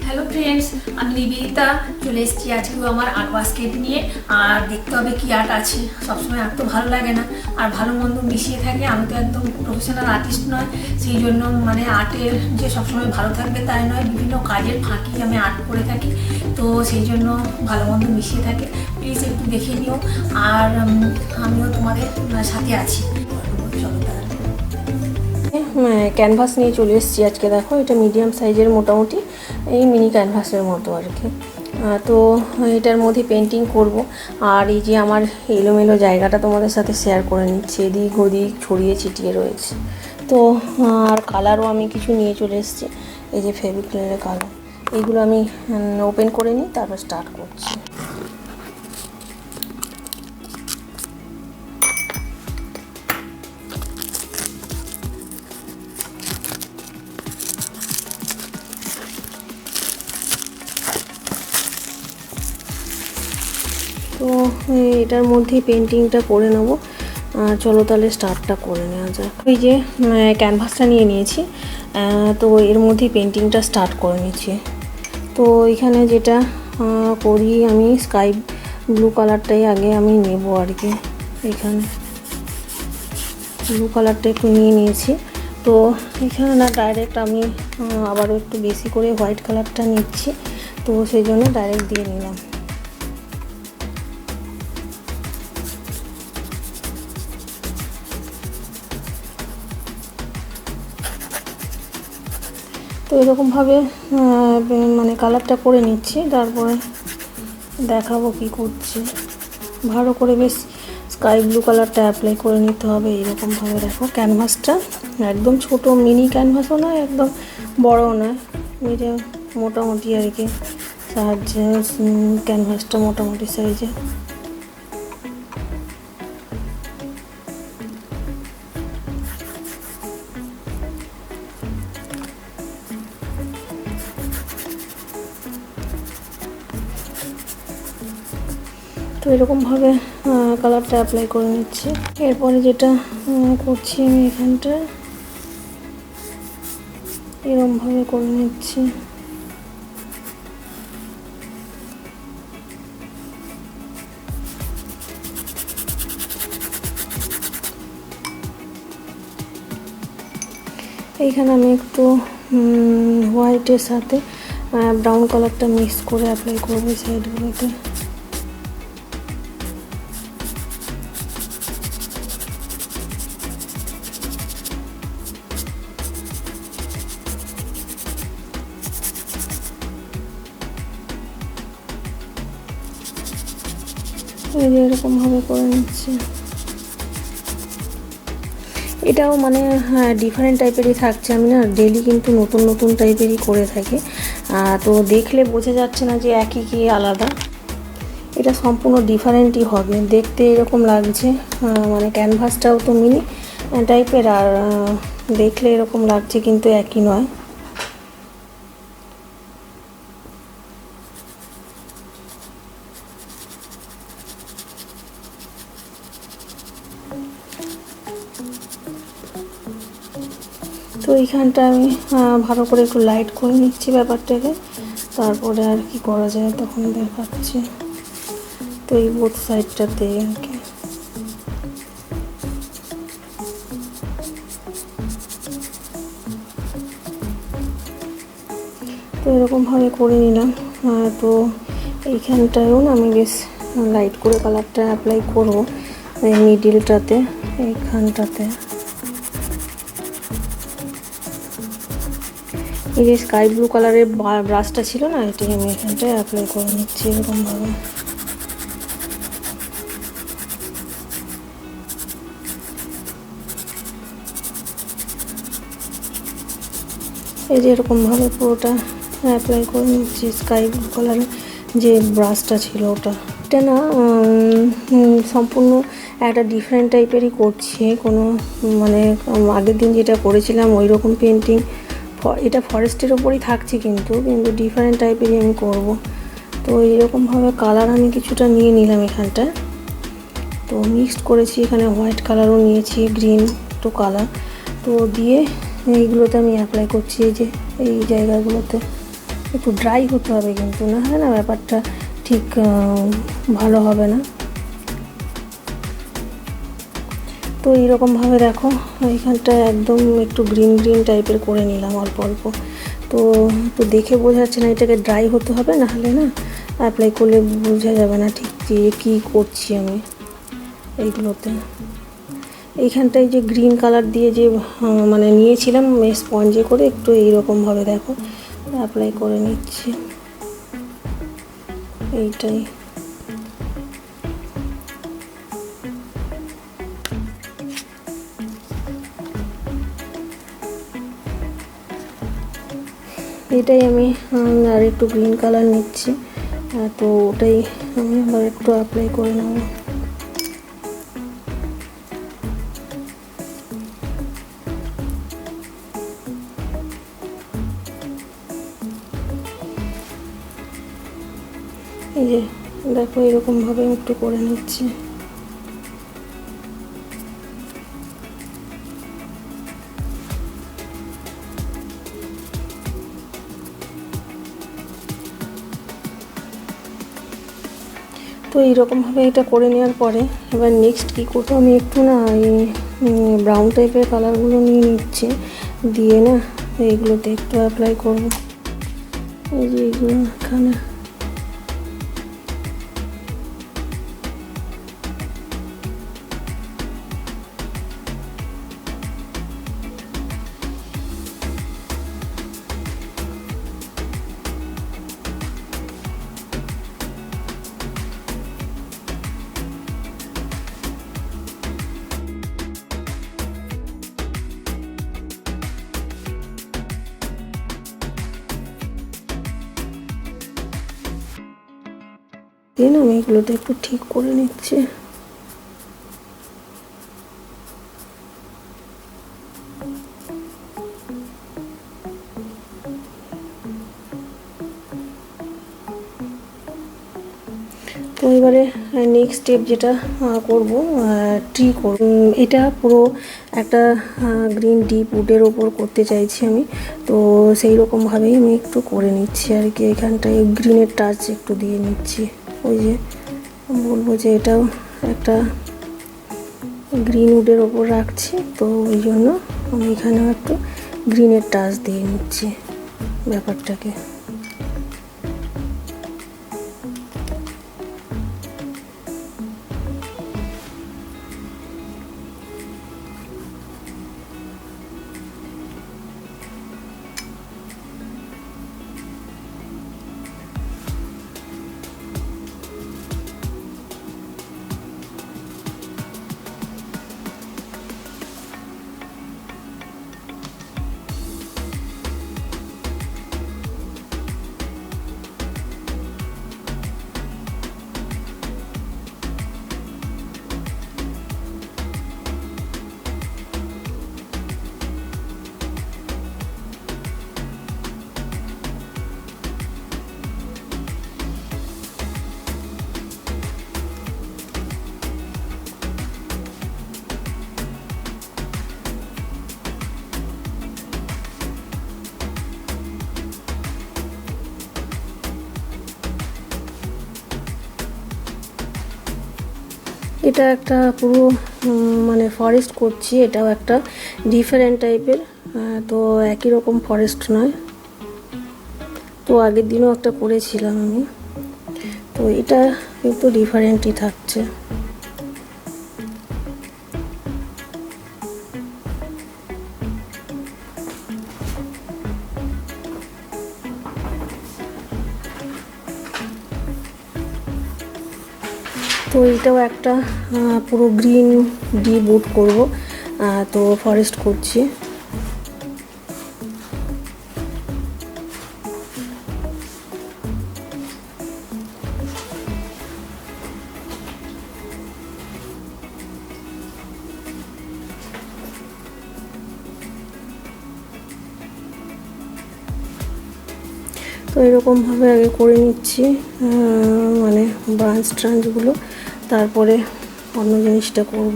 Hello friends, আমি নিবেদিতা চলে এসেছি আজকে আমার আর্ট বাস্কেট নিয়ে। আর দেখতে হবে কি আর্ট আছে। সবসময় আর্ট তো ভালো লাগে না, আর ভালো মন্দ মিশিয়ে থাকে। আমি তো একদম প্রফেশনাল আর্টিস্ট নয়, সেই জন্য মানে আর্টের যে সবসময় ভালো থাকবে তাই নয়, বিভিন্ন কাজের ফাঁকি আমি আর্ট করে থাকি, তো সেই জন্য ভালো মন্দ মিশিয়ে থাকে। প্লিজ একটু দেখে নিও, আর আমিও তোমাদের সাথে আছি। চলো ক্যানভাস নিয়ে চলে এসেছি আজকে। দেখো, এটা মিডিয়াম সাইজের, মোটামুটি এই মিনি ক্যানভাসের মতো আর কি। তো এটার মধ্যে পেন্টিং করব। আর এই যে আমার এলোমেলো জায়গাটা তোমাদের সাথে শেয়ার করে নিচ্ছি, এদিক ওদিক ছড়িয়ে ছিটিয়ে রয়েছে। তো আর কালারও আমি কিছু নিয়ে চলে এসেছি, এই যে ফেভিক্রিলের কালার, এইগুলো আমি ওপেন করে নিই, তারপর স্টার্ট করছি। তো এটার মধ্যেই পেন্টিংটা করে নেব। চলো তাহলে স্টার্টটা করে নেওয়া যাক। এই যে ক্যানভাসটা নিয়ে নিয়েছি, তো এর মধ্যেই পেন্টিংটা স্টার্ট করে নিচ্ছি। তো এখানে যেটা করি আমি, স্কাই ব্লু কালারটাই আগে আমি নেব আর কি। এখানে ব্লু কালারটা একটু নিয়ে নিয়েছি। তো এখানে না ডাইরেক্ট আমি আবারও একটু বেশি করে হোয়াইট কালারটা নিচ্ছি, তো সেই জন্য ডাইরেক্ট দিয়ে নিলাম। তো এরকমভাবে মানে কালারটা করে নিচ্ছি, তারপরে দেখাবো কি করছি। ভালো করে বেশ স্কাই ব্লু কালারটা অ্যাপ্লাই করে নিতে হবে এইরকমভাবে। দেখো, ক্যানভাসটা একদম ছোট মিনি ক্যানভাসও নয়, একদম বড়ও নয়, মিডিয়াম মোটামুটি আর কি সাহায্যে ক্যানভাসটা মোটামুটি সাইজে। তো এরকমভাবে কালারটা অ্যাপ্লাই করে নিচ্ছি। এরপরে যেটা করছি আমি এখানটা এরকমভাবে করে নিচ্ছি। এইখানে আমি একটু হোয়াইটের সাথে ব্রাউন কালারটা মিক্স করে অ্যাপ্লাই করবো সাইডগুলোতে। এই যে এরকমভাবে করে নিচ্ছি। এটাও মানে ডিফারেন্ট টাইপেরই থাকছে। আমি না ডেলি কিন্তু নতুন নতুন টাইপেরই করে থাকি, তো দেখলে বোঝা যাচ্ছে না যে একই কি আলাদা। এটা সম্পূর্ণ ডিফারেন্টই হবে, দেখতে এরকম লাগছে। মানে ক্যানভাসটাও তো মিনি টাইপের, আর দেখলে এরকম লাগছে, কিন্তু একই নয়। তো এইখানটা আমি ভালো করে একটু লাইট করে নিচ্ছি ব্যাপারটাকে, তারপরে আর কি করা যায় তখন দেখাচ্ছি। তো এই বোথ সাইডটাতে আর কি। তো এরকমভাবে করে নিলাম। তো এইখানটায়ও না আমি বেশ লাইট করে কালারটা অ্যাপ্লাই করবো মিডিলটাতে, এইখানটাতে। এই যে স্কাই ব্লু কালারের ব্রাশটা ছিল না, এটি আমি এখানটায় অ্যাপ্লাই করে নিচ্ছি এরকমভাবে। এই যে এরকমভাবে পুরোটা অ্যাপ্লাই করে নিচ্ছি স্কাই ব্লু কালারের যে ব্রাশটা ছিল ওটা। এটা না সম্পূর্ণ একটা ডিফারেন্ট টাইপেরই করছি, কোনো মানে আগের দিন যেটা করেছিলাম ওই রকম পেন্টিং, এটা ফরেস্টের ওপরই থাকছে, কিন্তু ডিফারেন্ট টাইপেরই আমি করব। তো এইরকমভাবে কালার আমি কিছুটা নিয়ে নিলাম এখানটায়। তো মিক্সড করেছি, এখানে হোয়াইট কালারও নিয়েছি, গ্রিন একটু কালার, তো দিয়ে এইগুলোতে আমি অ্যাপ্লাই করছি। এই যে এই জায়গাগুলোতে একটু ড্রাই হতে হবে, কিন্তু না হয় না ব্যাপারটা ঠিক ভালো হবে না। তো এইরকমভাবে দেখো এইখানটা একদম একটু গ্রিন গ্রিন টাইপের করে নিলাম অল্প অল্প। তো একটু দেখে বোঝা যাচ্ছে না, এটাকে ড্রাই হতে হবে, না হলে না অ্যাপ্লাই করলে বোঝা যাবে না ঠিক যে কী করছি আমি এইগুলোতে। এইখানটায় যে গ্রিন কালার দিয়ে যে মানে নিয়েছিলাম স্পঞ্জে করে, একটু এইরকমভাবে দেখো অ্যাপ্লাই করে নিচ্ছি। এইটাই এটাই আমি আর একটু গ্রিন কালার নিচ্ছি, তো ওটাই আমি আবার একটু অ্যাপ্লাই করে নেব। এই যে দেখো এরকমভাবে একটু করে নিচ্ছি। তো এইরকমভাবে এটা করে নেওয়ার পরে এবার নেক্সট কী করবো, আমি একটু না এই ব্রাউন টাইপের কালারগুলো নিয়ে নিচ্ছি, দিয়ে না এইগুলোতে একটু অ্যাপ্লাই করবো। এই যে এইগুলো এখানে দিয়ে না আমি এগুলোতে একটু ঠিক করে নিচ্ছি। তো এবারে নেক্সট স্টেপ যেটা করব, ট্রি করব। এটা পুরো একটা গ্রিন ডিপ উডের ওপর করতে চাইছি আমি, তো সেই রকমভাবেই আমি একটু করে নিচ্ছি আর কি। এখানটায় গ্রিনের টাচ একটু দিয়ে নিচ্ছি। ওই যে বলবো যে এটাও একটা গ্রিন উডের ওপর রাখছি, তো ওই জন্য আমি এখানেও একটু গ্রিনের টাচ দিয়ে নিচ্ছি ব্যাপারটাকে। এটা একটা পুরো মানে ফরেস্ট করছি, এটাও একটা ডিফারেন্ট টাইপের, তো একই রকম ফরেস্ট নয়। তো আগের দিনও একটা করেছিলাম আমি, তো এটা কিন্তু ডিফারেন্টই থাকছে। তো এইটাও একটা পুরো গ্রিন ডিপ উড করব, তো ফরেস্ট করছি। তো এরকমভাবে আগে করে নিচ্ছি মানে ব্রাঞ্চ ট্রাঞ্চগুলো, তারপরে অন্য জিনিসটা করব।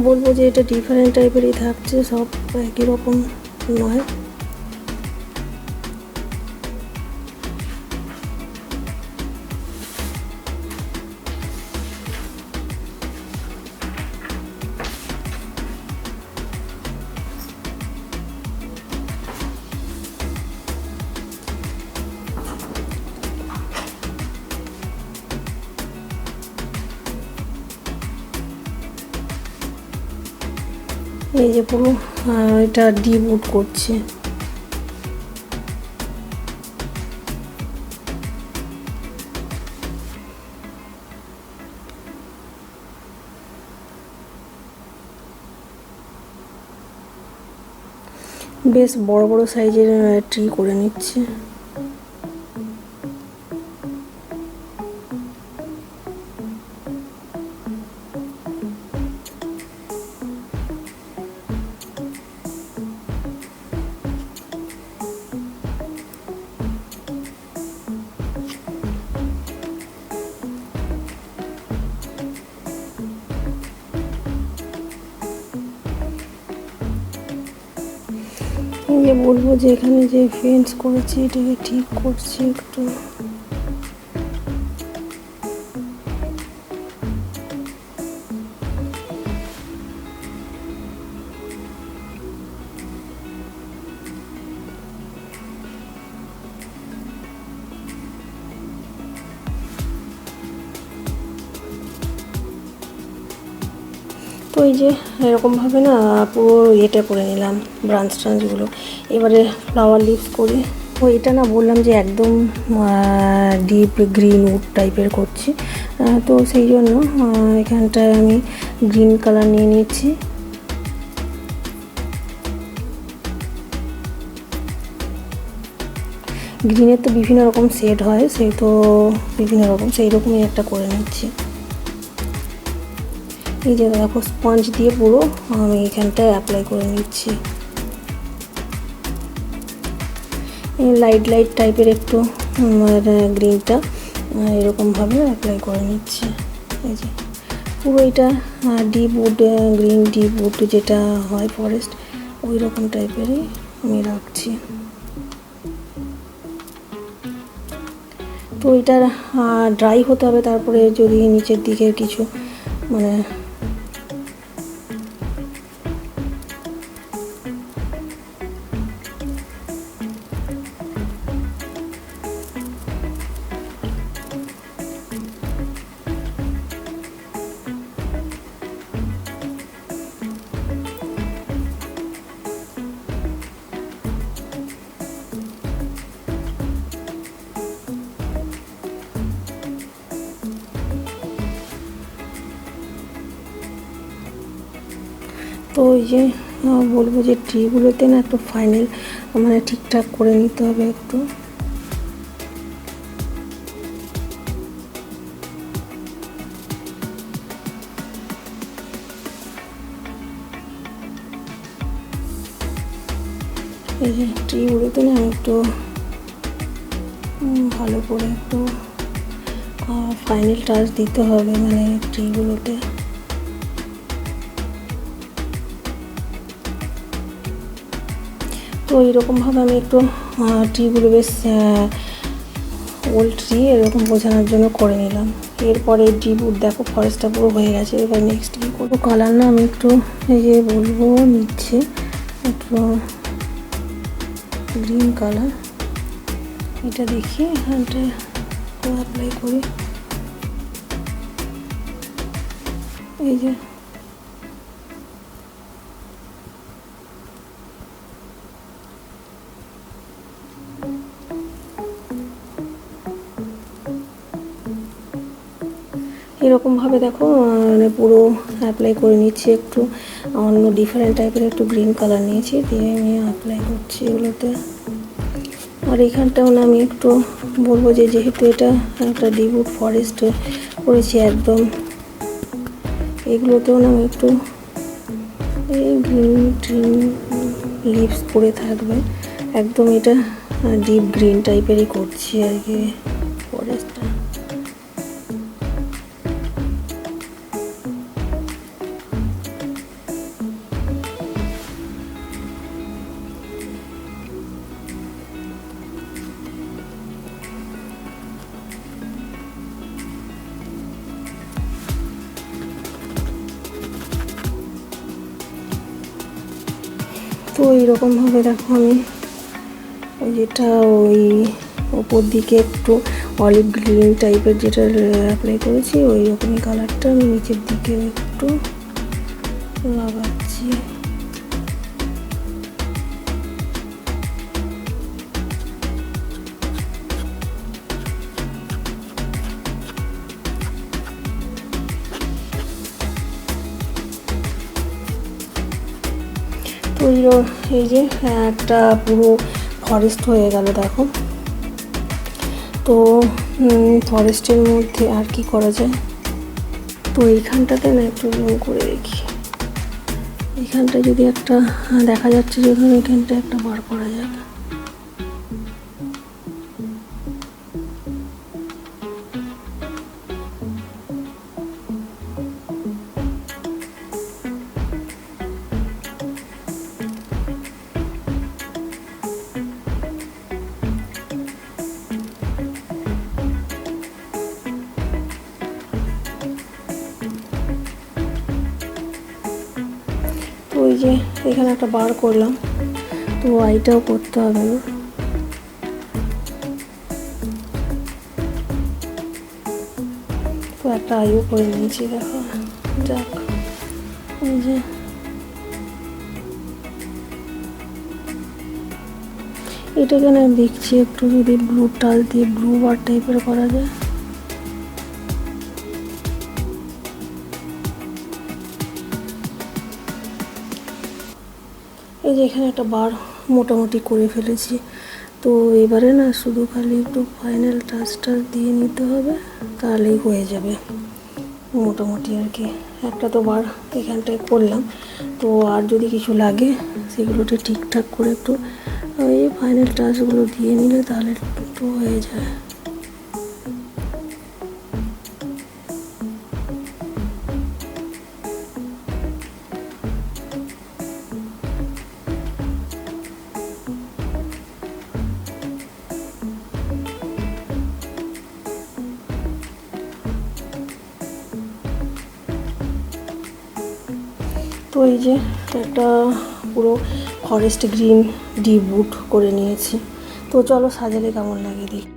বলবো যে এটা ডিফারেন্ট টাইপেরই থাকছে, সব একই রকম নয়। এই যে পুরো এটা ডিবুট করছে। বেশ বড় বড় সাইজের ট্রি করে নিচ্ছে। বলবো যে এখানে যে ফেন্স করেছি এটাকে ঠিক করছি একটু। তো এই যে এরকমভাবে না পুরো এটা করে নিলাম ব্রাঞ্চগুলো। এবারে ফ্লাওয়ার লিভস করি। তো এটা না বললাম যে একদম ডিপ গ্রিন উড টাইপের করছি, তো সেই জন্য এখানটায় আমি গ্রিন কালার নিয়ে নিচ্ছি। গ্রিনের তো বিভিন্ন রকম শেড হয়, সেই তো বিভিন্ন রকম, সেই রকমই একটা করে নিচ্ছি। এই যে দেখো স্পঞ্জ দিয়ে পুরো আমি এখানটায় অ্যাপ্লাই করে নিচ্ছি। লাইট লাইট টাইপের একটু গ্রিনটা এরকমভাবে অ্যাপ্লাই করে নিচ্ছি। এই যে পুরো এটা deep wood, green deep wood যেটা হয় ফরেস্ট, ওই রকম টাইপেরই আমি রাখছি। তো এটা ড্রাই হতে হবে, তারপরে যদি নিচের দিকে কিছু মানে তো ওই যে বলবো যে ট্রিগুলোতে না একটু ফাইনাল মানে ঠিকঠাক করে নিতে হবে একটু। এই যে ট্রিগুলোতে না একটু ভালো করে একটু ফাইনাল টাচ দিতে হবে মানে ট্রিগুলোতে। তো এরকমভাবে আমি একটু ট্রিগুলো বেশ ওল্ড ট্রি এরকম বোঝানোর জন্য করে নিলাম। এরপরে ডিবুট দেখো ফরেস্টটা পুরো হয়ে গেছে। এবার নেক্সট কী করবো, কালার না আমি একটু এই যে বলবো নিচ্ছে একটু গ্রিন কালার, এটা দেখি এখানটায় অ্যাপ্লাই করি। এই যে এরকমভাবে দেখো মানে পুরো অ্যাপ্লাই করে নিচ্ছি। একটু অন্য ডিফারেন্ট টাইপের একটু গ্রিন কালার নিয়েছি, দিয়ে আমি অ্যাপ্লাই করছি এগুলোতে। আর এখানটাও না আমি একটু বলবো যে যেহেতু এটা একটা ডিবুট ফরেস্ট করেছি একদম, এগুলোতেও না আমি একটু এই গ্রিন ট্রিন লিভস পড়ে থাকবে একদম। এটা ডিপ গ্রিন টাইপেরই করছি আর কি ফরেস্টটা। তো এইরকমভাবে দেখো আমি ওই যেটা ওই ওপর দিকে একটু অলিভ গ্রিন টাইপের যেটা অ্যাপ্লাই করেছি ওই রকমই কালারটা আমি নিচের দিকে একটু লাগাচ্ছি। তো এই যে একটা পুরো ফরেস্ট হয়ে গেল দেখো। তো ফরেস্টের মধ্যে আর কি করা যায়, তো এইখানটাতে না একটু জুম করে দেখি, এইখানটা যদি একটা দেখা যাচ্ছে যে ধরুন এখানটা একটা বার করা যাক। তো ওই যে এখানে একটা বার করলাম, তো আইটাও করতে হবে না। তো একটা আইও করে নিয়েছি দেখো। যাক, এই যে এটাকে না দেখছি একটু যদি ব্লু টাল দিয়ে ব্লু বার টাইপের করা যায়। এই যে এখানে একটা বার মোটামুটি করে ফেলেছি। তো এবারে না শুধু খালি একটু ফাইনাল টাচটা দিয়ে নিতে হবে, তাহলেই হয়ে যাবে মোটামুটি আর কি। একটা তো বার এখানটায় করলাম, তো আর যদি কিছু লাগে সেগুলোতে ঠিকঠাক করে একটু ওই ফাইনাল টাচগুলো দিয়ে নিলে তাহলে একটু হয়ে যায়। তো এই যে একটা পুরো ফরেস্ট গ্রিন ডিপ বুট করে নিয়েছি। তো চলো সাজালে কেমন লাগে দেখি।